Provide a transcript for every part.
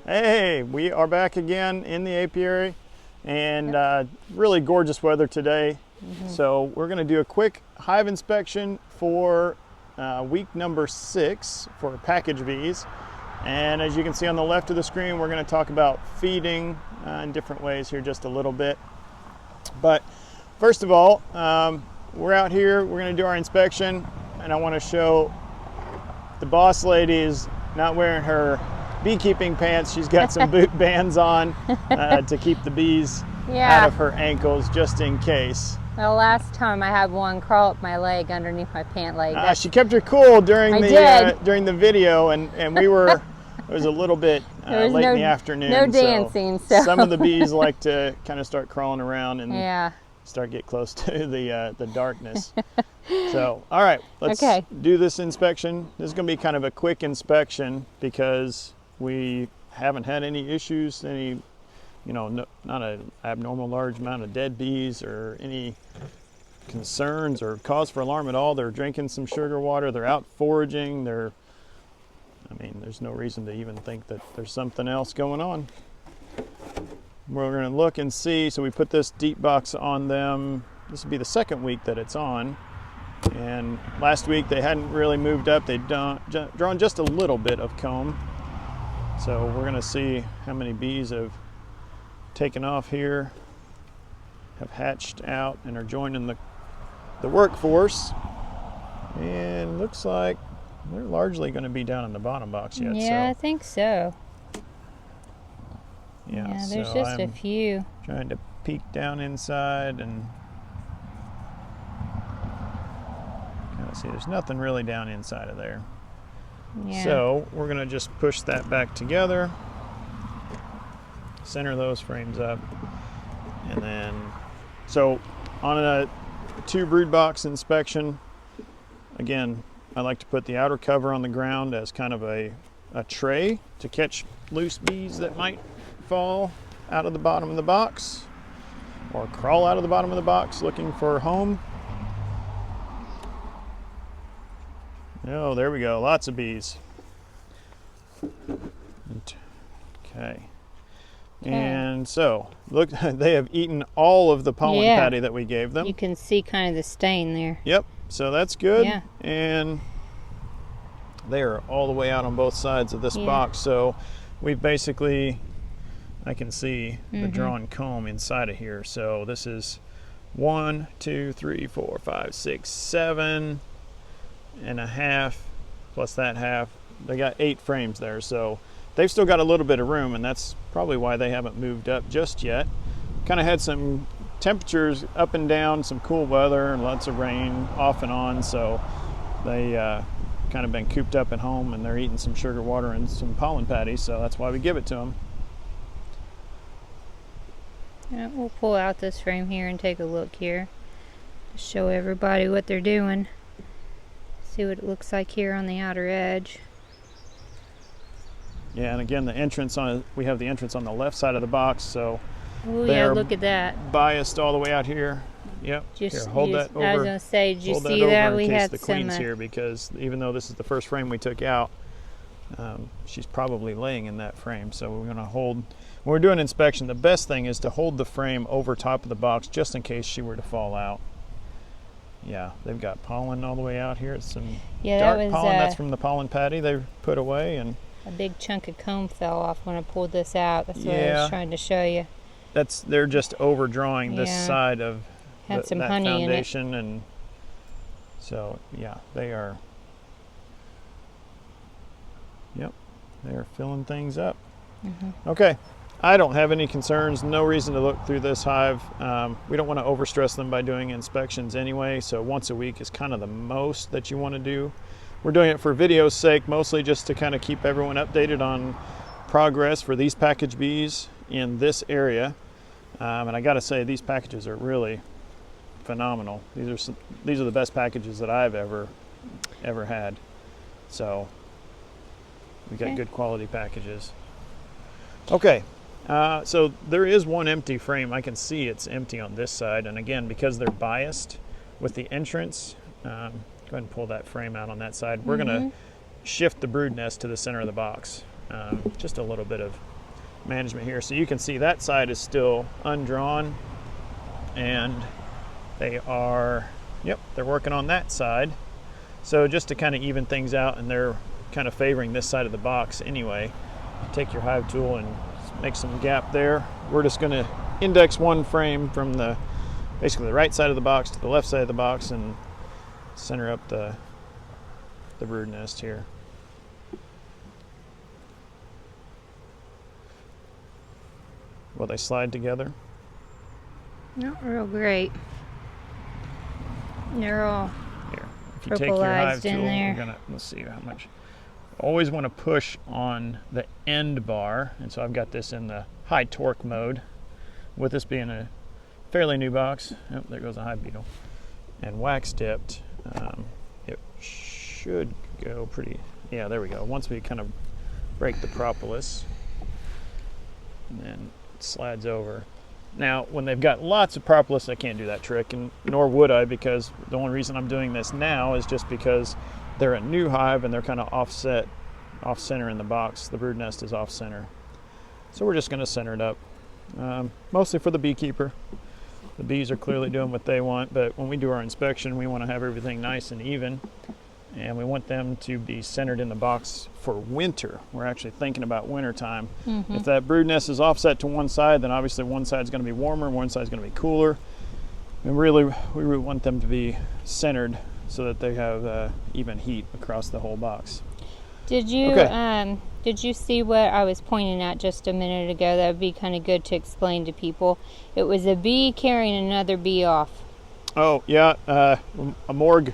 Hey, we are back again in the apiary, and really gorgeous weather today. So we're going to do a quick hive inspection for week number 6 for package bees. And as you can see on the left of the screen, we're going to talk about feeding in different ways here just a little bit. But first of all, we're out here, we're going to do our inspection, and I want to show the boss lady is not wearing her beekeeping pants. She's got some boot bands on to keep the bees out of her ankles just in case. Well, last time I had one crawl up my leg underneath my pant leg. She kept her cool during the video, and we were it was a little bit late in the afternoon. No dancing. So some of the bees like to kind of start crawling around and start get close to the darkness. So, all right, let's do this inspection. This is going to be kind of a quick inspection because we haven't had any issues, not an abnormal large amount of dead bees or any concerns or cause for alarm at all. They're drinking some sugar water. They're out foraging. There's no reason to even think that there's something else going on. We're going to look and see. So we put this DEET box on them. This will be the second week that it's on. And last week they hadn't really moved up. They'd drawn just a little bit of comb. So we're going to see how many bees have taken off here, have hatched out, and are joining the workforce. And looks like they're largely going to be down in the bottom box yet. Yeah, I think so. Yeah, there's just a few. Trying to peek down inside and kind of see there's nothing really down inside of there. Yeah. So we're going to just push that back together, center those frames up, and then, so on a 2 brood box inspection, again, I like to put the outer cover on the ground as kind of a tray to catch loose bees that might fall out of the bottom of the box or crawl out of the bottom of the box looking for a home. Oh, there we go. Lots of bees. Okay. And so, look, they have eaten all of the pollen patty that we gave them. You can see kind of the stain there. Yep. So that's good. Yeah. And they are all the way out on both sides of this box. So we've basically, I can see the drawn comb inside of here. So this is 1, 2, 3, 4, 5, 6, 7 and a half plus that half. They got 8 frames there, so they've still got a little bit of room, and that's probably why they haven't moved up just yet. Kind of had some temperatures up and down, some cool weather and lots of rain off and on, so they kind of been cooped up at home, and they're eating some sugar water and some pollen patties, so that's why we give it to them. Yeah, we'll pull out this frame here and take a look here to show everybody what they're doing. See what it looks like here on the outer edge. Yeah, and again, we have the entrance on the left side of the box, so look at that. Biased all the way out here. Yep. Here, hold that over. I was going to say, did you see that? We had the queen's here, because even though this is the first frame we took out, she's probably laying in that frame. So we're going to hold. When we're doing inspection, the best thing is to hold the frame over top of the box just in case she were to fall out. Yeah, they've got pollen all the way out here. It's some dark pollen. That's from the pollen patty they put away, and a big chunk of comb fell off when I pulled this out. That's what I was trying to show you. They're just overdrawing this side of that honey foundation, in it. And so they are. Yep, they are filling things up. Okay. I don't have any concerns, no reason to look through this hive. We don't want to overstress them by doing inspections anyway, so once a week is kind of the most that you want to do. We're doing it for video's sake, mostly just to kind of keep everyone updated on progress for these package bees in this area. And I got to say, these packages are really phenomenal. These are the best packages that I've ever had. So we got good quality packages. Okay. So there is one empty frame. I can see it's empty on this side, and again, because they're biased with the entrance, go ahead and pull that frame out on that side. We're going to shift the brood nest to the center of the box. Just a little bit of management here. So you can see that side is still undrawn, and they are, yep, they're working on that side. So just to kind of even things out, and they're kind of favoring this side of the box anyway. Take your hive tool and make some gap there. We're just going to index one frame from the basically the right side of the box to the left side of the box and center up the brood nest here. Will they slide together? Not real great. They're all here. If you take your hive tool, we're gonna, let's see how much. Always want to push on the end bar, and so I've got this in the high torque mode. With this being a fairly new box, oh, there goes a hive beetle, and wax dipped, it should go pretty. Yeah, there we go. Once we kind of break the propolis, and then it slides over. Now, when they've got lots of propolis, I can't do that trick, and nor would I, because the only reason I'm doing this now is just because they're a new hive and they're kind of offset, off center in the box. The brood nest is off center. So we're just going to center it up, mostly for the beekeeper. The bees are clearly doing what they want, but when we do our inspection, we want to have everything nice and even, and we want them to be centered in the box for winter. We're actually thinking about winter time. If that brood nest is offset to one side, then obviously one side's going to be warmer, one side's going to be cooler. And really, we want them to be centered so that they have even heat across the whole box. Did you see what I was pointing at just a minute ago? That would be kind of good to explain to people. It was a bee carrying another bee off. Oh yeah, a morgue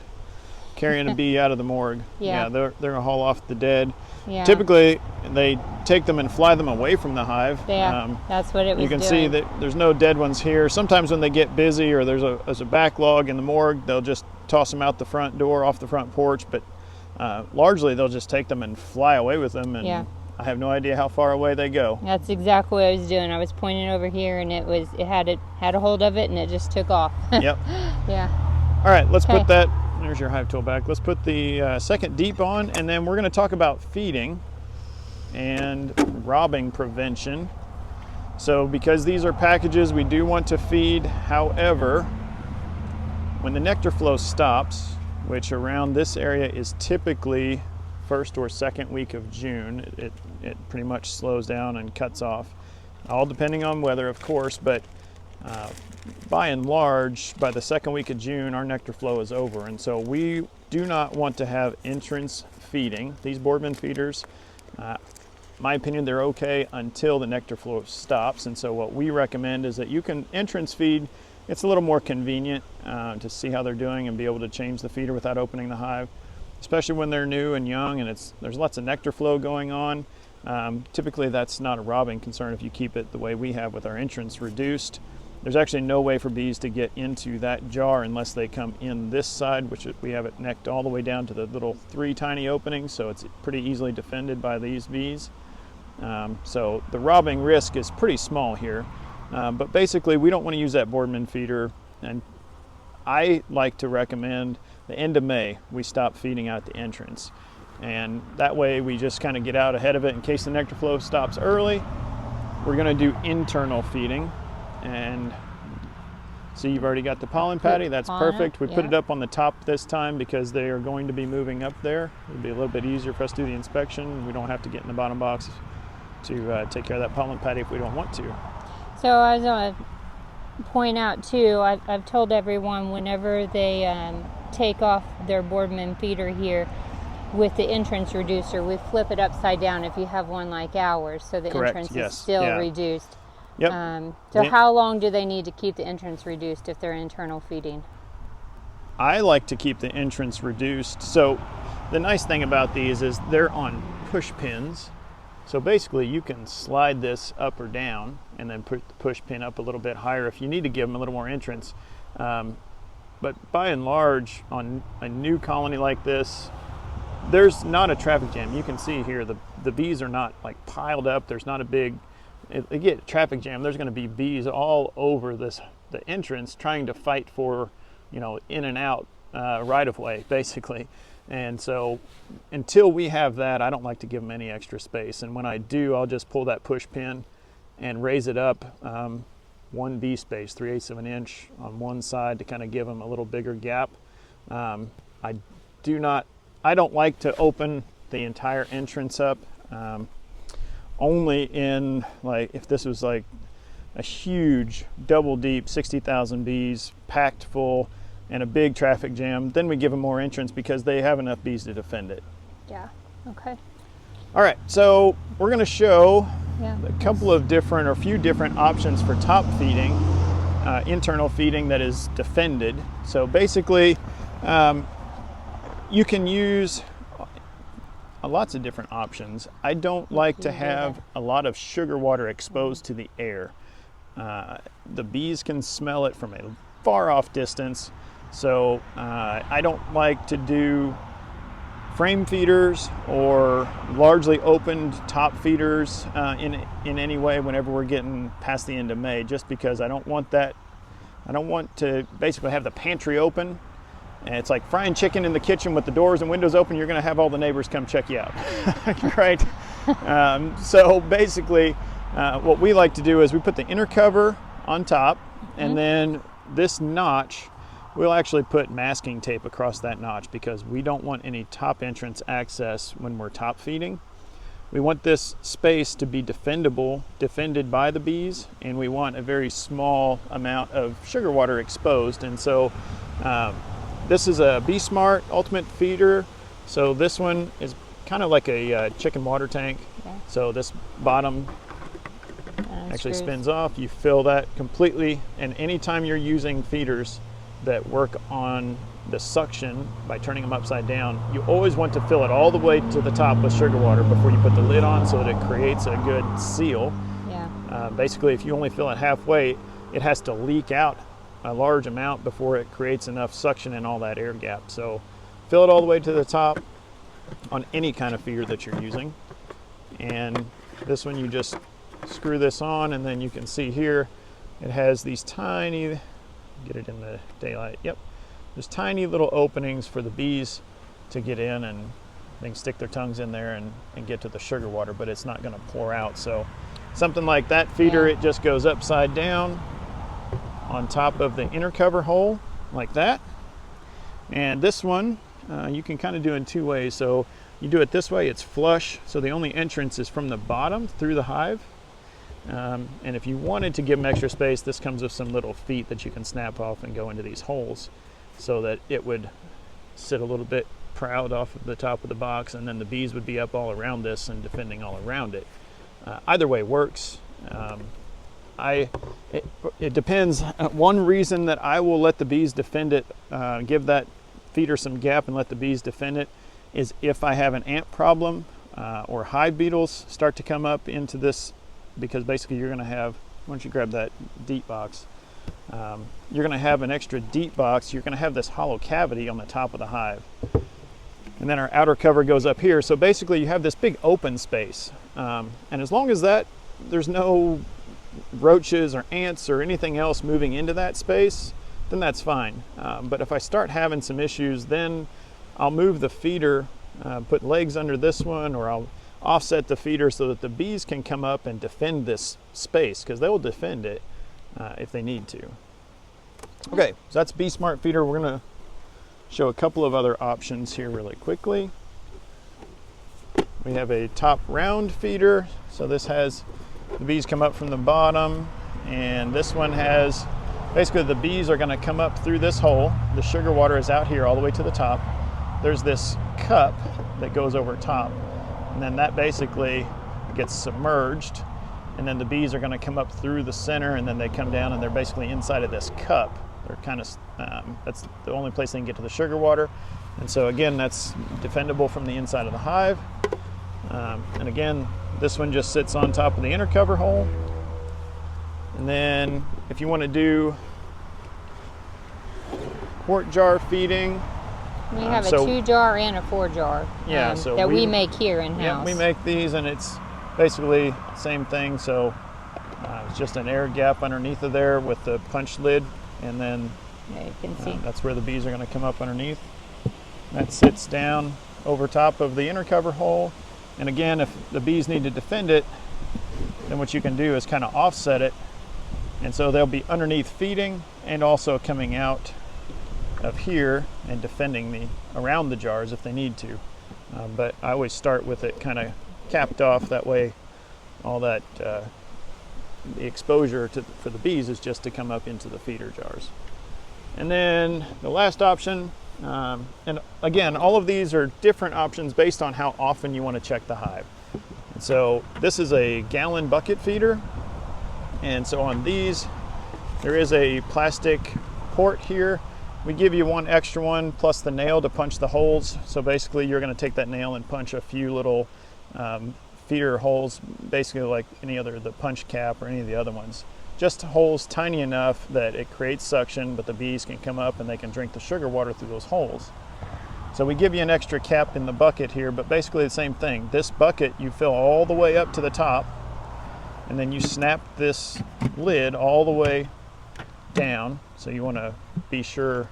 carrying a bee out of the morgue. Yeah, they're gonna haul off the dead. Yeah. Typically, they take them and fly them away from the hive. Yeah, that's what it was. You can doing. see that there's no dead ones here. Sometimes when they get busy or there's a backlog in the morgue, they'll just toss them out the front door, off the front porch. But largely, they'll just take them and fly away with them. And yeah. I have no idea how far away they go. That's exactly what I was doing. I was pointing over here, and it had a hold of it, and it just took off. Yep. Yeah. All right, let's put that. There's your hive tool back. Let's put the second deep on, and then we're going to talk about feeding and robbing prevention. So because these are packages, we do want to feed. However, when the nectar flow stops, which around this area is typically first or second week of June, it pretty much slows down and cuts off, all depending on weather, of course, but by and large, by the second week of June, our nectar flow is over, and so we do not want to have entrance feeding. These Boardman feeders, my opinion, they're okay until the nectar flow stops, and so what we recommend is that you can entrance feed. It's a little more convenient to see how they're doing and be able to change the feeder without opening the hive, especially when they're new and young and there's lots of nectar flow going on. Typically that's not a robbing concern if you keep it the way we have with our entrance reduced. There's actually no way for bees to get into that jar unless they come in this side, which we have it necked all the way down to the little 3 tiny openings, so it's pretty easily defended by these bees. So the robbing risk is pretty small here, but basically we don't want to use that Boardman feeder, and I like to recommend the end of May we stop feeding out the entrance, and that way we just kind of get out ahead of it in case the nectar flow stops early. We're going to do internal feeding. And see, you've already got the pollen patty. That's perfect. We put it up on the top this time because they are going to be moving up there. It'll be a little bit easier for us to do the inspection. We don't have to get in the bottom box to take care of that pollen patty if we don't want to. So I was going to point out too, I've told everyone whenever they take off their Boardman feeder here with the entrance reducer, we flip it upside down if you have one like ours, so the Correct. entrance Yes. is still Yeah. reduced. Yep. So how long do they need to keep the entrance reduced if they're internal feeding? I like to keep the entrance reduced. So the nice thing about these is they're on push pins. So basically you can slide this up or down and then put the push pin up a little bit higher if you need to give them a little more entrance. But by and large, on a new colony like this, there's not a traffic jam. You can see here the bees are not like piled up. There's not a big, if they get traffic jam, there's going to be bees all over the entrance trying to fight for, in and out right of way, basically. And so until we have that, I don't like to give them any extra space. And when I do, I'll just pull that push pin and raise it up 1 bee space, 3/8 of an inch on one side to kind of give them a little bigger gap. I don't like to open the entire entrance up, only in, like, if this was like a huge double deep 60,000 bees packed full and a big traffic jam, then we give them more entrance because they have enough bees to defend it. Yeah, okay. All right, so we're going to show a couple of different, or a few different options for top feeding, internal feeding that is defended. So basically, you can use lots of different options. I don't like to have a lot of sugar water exposed to the air. The bees can smell it from a far off distance, so I don't like to do frame feeders or largely opened top feeders in any way whenever we're getting past the end of May, just because I don't want that. I don't want to basically have the pantry open and it's like frying chicken in the kitchen with the doors and windows open. You're going to have all the neighbors come check you out. Right? So basically what we like to do is we put the inner cover on top, and then this notch, we'll actually put masking tape across that notch because we don't want any top entrance access when we're top feeding. We want this space to be defended by the bees, and we want a very small amount of sugar water exposed. And so this is a Bee Smart Ultimate Feeder. So this one is kind of like a chicken water tank. Okay. So this bottom actually spins off. You fill that completely, and anytime you're using feeders that work on the suction by turning them upside down, you always want to fill it all the way to the top with sugar water before you put the lid on, so that it creates a good seal. Yeah. Basically, if you only fill it halfway, it has to leak out a large amount before it creates enough suction in all that air gap. So fill it all the way to the top on any kind of feeder that you're using. And this one, you just screw this on, and then you can see here it has these tiny, get it in the daylight, yep, there's tiny little openings for the bees to get in, and they can stick their tongues in there and get to the sugar water, but it's not going to pour out. So something like that feeder, it just goes upside down on top of the inner cover hole like that. And this one you can kind of do in two ways. So you do it this way, it's flush, so the only entrance is from the bottom through the hive. And if you wanted to give them extra space, this comes with some little feet that you can snap off and go into these holes, so that it would sit a little bit proud off of the top of the box, and then the bees would be up all around this and defending all around it. Either way works. It depends. One reason that I will let the bees defend it, give that feeder some gap and let the bees defend it, is if I have an ant problem or hive beetles start to come up into this, because basically you're going to have, why don't you grab that deep box, you're going to have an extra deep box, you're going to have this hollow cavity on the top of the hive, and then our outer cover goes up here. So basically you have this big open space, and as long as that there's no roaches or ants or anything else moving into that space, then that's fine. But if I start having some issues, then I'll move the feeder, put legs under this one, or I'll offset the feeder so that the bees can come up and defend this space, because they will defend it if they need to. Okay, so that's Bee Smart Feeder. We're going to show a couple of other options here really quickly. We have a top round feeder. So this has the bees come up from the bottom, and this one has, basically the bees are going to come up through this hole. The sugar water is out here all the way to the top. There's this cup that goes over top, and then that basically gets submerged, and then the bees are going to come up through the center, and then they come down and they're basically inside of this cup. They're kind of, that's the only place they can get to the sugar water. And so again, that's defendable from the inside of the hive. And again, this one just sits on top of the inner cover hole. And then if you want to do quart jar feeding, we have a 2-jar and a 4-jar so that we make here in-house. Yeah, we make these, and it's basically the same thing. So it's just an air gap underneath of there with the punch lid, and then you can see that's where the bees are going to come up underneath. That sits down over top of the inner cover hole. And again, if the bees need to defend it, then what you can do is kind of offset it, and so they'll be underneath feeding and also coming out of here and defending around the jars if they need to. But I always start with it kind of capped off, that way all that the exposure for the bees is just to come up into the feeder jars. And then the last option, and again, all of these are different options based on how often you want to check the hive. And so this is a gallon bucket feeder, and so on these there is a plastic port here. We give you one extra one plus the nail to punch the holes. So basically you're going to take that nail and punch a few little feeder holes, basically like any other, the punch cap or any of the other ones. Just holes tiny enough that it creates suction, but the bees can come up and they can drink the sugar water through those holes. So we give you an extra cap in the bucket here, but basically the same thing. This bucket you fill all the way up to the top, and then you snap this lid all the way down. So you want to be sure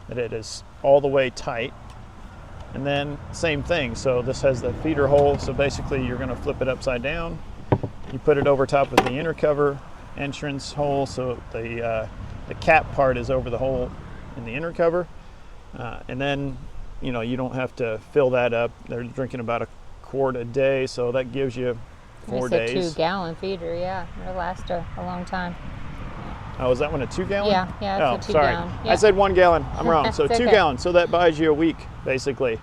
that it is all the way tight. And then same thing, so this has the feeder hole, so basically you're going to flip it upside down. You put it over top of the inner cover entrance hole, so the cap part is over the hole in the inner cover. And then, you know, you don't have to fill that up. They're drinking about a quart a day, so that gives you 4 days. It's a 2-gallon feeder, yeah. It'll last a long time. Oh, is that one a 2-gallon? Yeah, it's a 2 sorry. gallon. Yeah. I said 1 gallon. I'm wrong. So 2 okay. gallons. So that buys you a week, basically.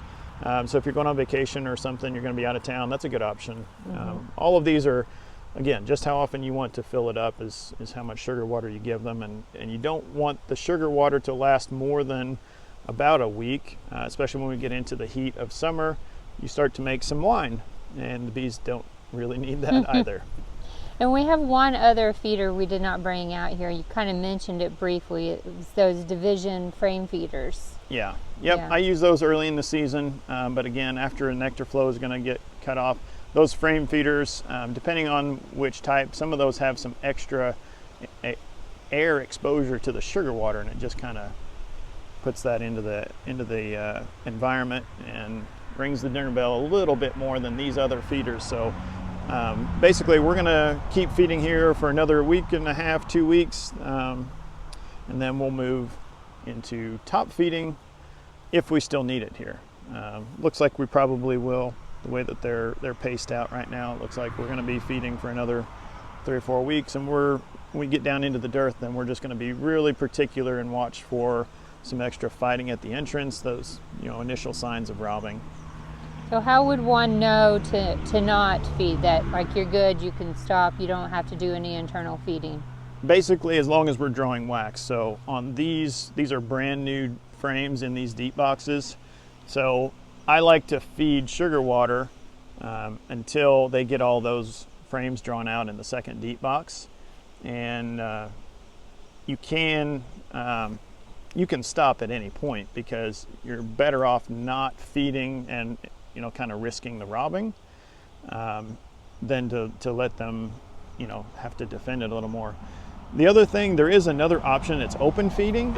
So if you're going on vacation or something, you're going to be out of town, that's a good option. All of these are, again, just how often you want to fill it up is how much sugar water you give them. And you don't want the sugar water to last more than about a week, especially when we get into the heat of summer. You start to make some wine, and the bees don't really need that either. And we have one other feeder we did not bring out here. You kind of mentioned it briefly. It was those division frame feeders. Yeah. Yep. Yeah. I use those early in the season, but again, after a nectar flow is going to get cut off, those frame feeders, depending on which type, some of those have some extra air exposure to the sugar water, and it just kind of puts that into the environment and rings the dinner bell a little bit more than these other feeders. So basically we're going to keep feeding here for another week and a half, 2 weeks, and then we'll move into top feeding if we still need it here. Looks like we probably will. The way that they're paced out right now, it looks like we're going to be feeding for another 3 or 4 weeks, and when we get down into the dearth, then we're just going to be really particular and watch for some extra fighting at the entrance, those initial signs of robbing. So how would one know to not feed that? Like, you're good, you can stop, you don't have to do any internal feeding? Basically, as long as we're drawing wax. So on these are brand new frames in these deep boxes. So I like to feed sugar water until they get all those frames drawn out in the second deep box. And you can stop at any point, because you're better off not feeding and kind of risking the robbing than to let them have to defend it a little more. The other thing, there is another option. It's open feeding.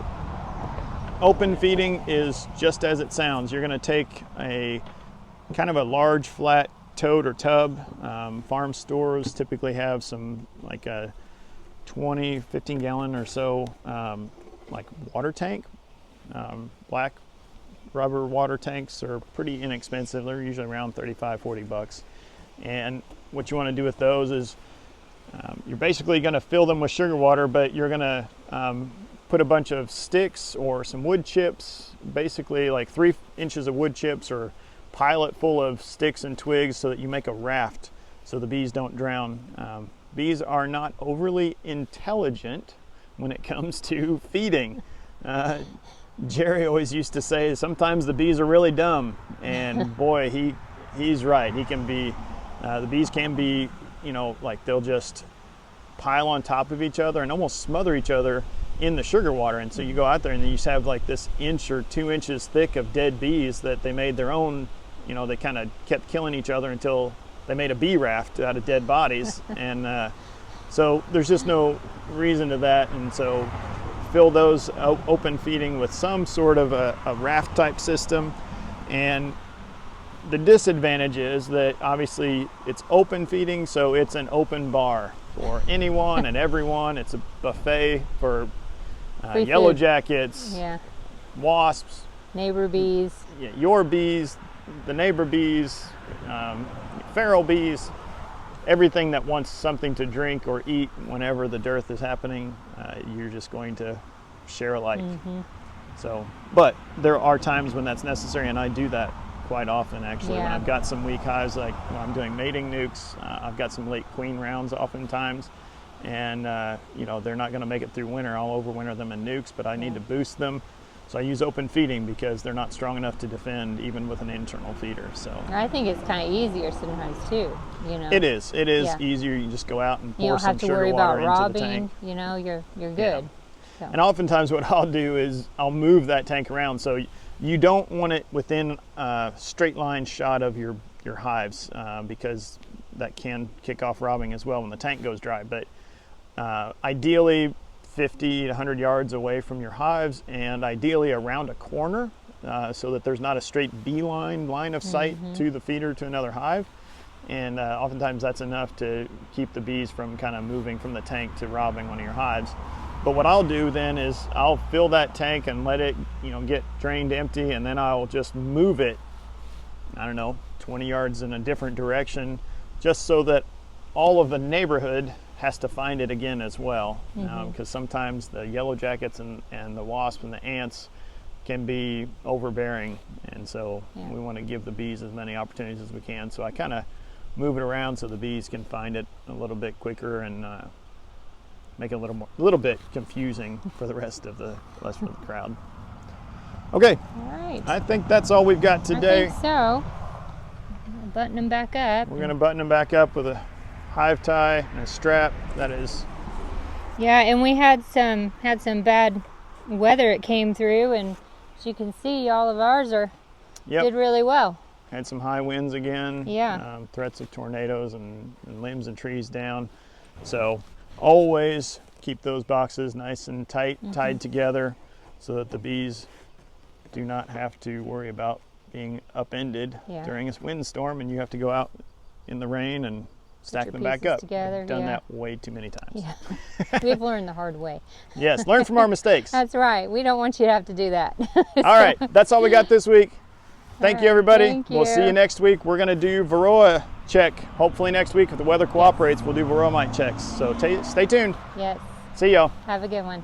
Open feeding is just as it sounds. You're going to take a kind of a large flat tote or tub. Farm stores typically have some like a 15 gallon or so like water tank. Black rubber water tanks are pretty inexpensive. They're usually around $35-40. And what you want to do with those is you're basically going to fill them with sugar water, but you're going to put a bunch of sticks or some wood chips, basically like 3 inches of wood chips, or pile it full of sticks and twigs so that you make a raft so the bees don't drown. Bees are not overly intelligent when it comes to feeding. Jerry always used to say sometimes the bees are really dumb, and boy, he's right. He can be, the bees can be, like they'll just pile on top of each other and almost smother each other in the sugar water. And so you go out there and you just have like this 1 inch or 2 inches thick of dead bees that they made their own, they kind of kept killing each other until they made a bee raft out of dead bodies. And so there's just no reason to that. And so fill those open feeding with some sort of a raft type system. And the disadvantage is that obviously it's open feeding, so it's an open bar for anyone and everyone. It's a buffet for yellow jackets, wasps, neighbor bees, your bees, the neighbor bees, feral bees, everything that wants something to drink or eat whenever the dearth is happening. You're just going to share alike. So, but there are times when that's necessary, and I do that quite often actually. When I've got some weak hives, like when I'm doing mating nukes, I've got some late queen rounds oftentimes, and you know, they're not going to make it through winter. I'll overwinter them in nukes, but I need to boost them. So I use open feeding because they're not strong enough to defend even with an internal feeder. So I think it's kind of easier sometimes too. You know, it is easier. You just go out and pour some sugar water you don't have to worry about into the tank. robbing. You know, you're good. So. And oftentimes what I'll do is I'll move that tank around, so you don't want it within a straight line shot of your hives, because that can kick off robbing as well when the tank goes dry. But ideally 50 to 100 yards away from your hives, and ideally around a corner, so that there's not a straight beeline line of sight to the feeder to another hive. And oftentimes that's enough to keep the bees from kind of moving from the tank to robbing one of your hives. But what I'll do then is I'll fill that tank and let it, you know, get drained empty, and then I'll just move it, I don't know, 20 yards in a different direction, just so that all of the neighborhood has to find it again as well. Because sometimes the yellow jackets and the wasps and the ants can be overbearing, and so we want to give the bees as many opportunities as we can. So I kind of move it around so the bees can find it a little bit quicker, and make it a little bit confusing for the rest of the crowd. Okay. All right. I think that's all we've got today. I think so. Button them back up. We're going to button them back up with a hive tie and a strap. That is. Yeah, and we had some bad weather. It came through, and as you can see, all of ours did really well. Had some high winds again. Yeah. Threats of tornadoes and limbs and trees down. So always keep those boxes nice and tight, tied together, so that the bees do not have to worry about being upended during a windstorm, and you have to go out in the rain and stack them back up. Together, I've done that way too many times. Yeah. We've learned the hard way. Yes, learn from our mistakes. That's right. We don't want you to have to do that. All right, that's all we got this week. Thank you, everybody. Thank you. We'll see you next week. We're going to do Varroa check. Hopefully next week, if the weather cooperates, we'll do Varroa mite checks. So stay tuned. Yes. See y'all. Have a good one.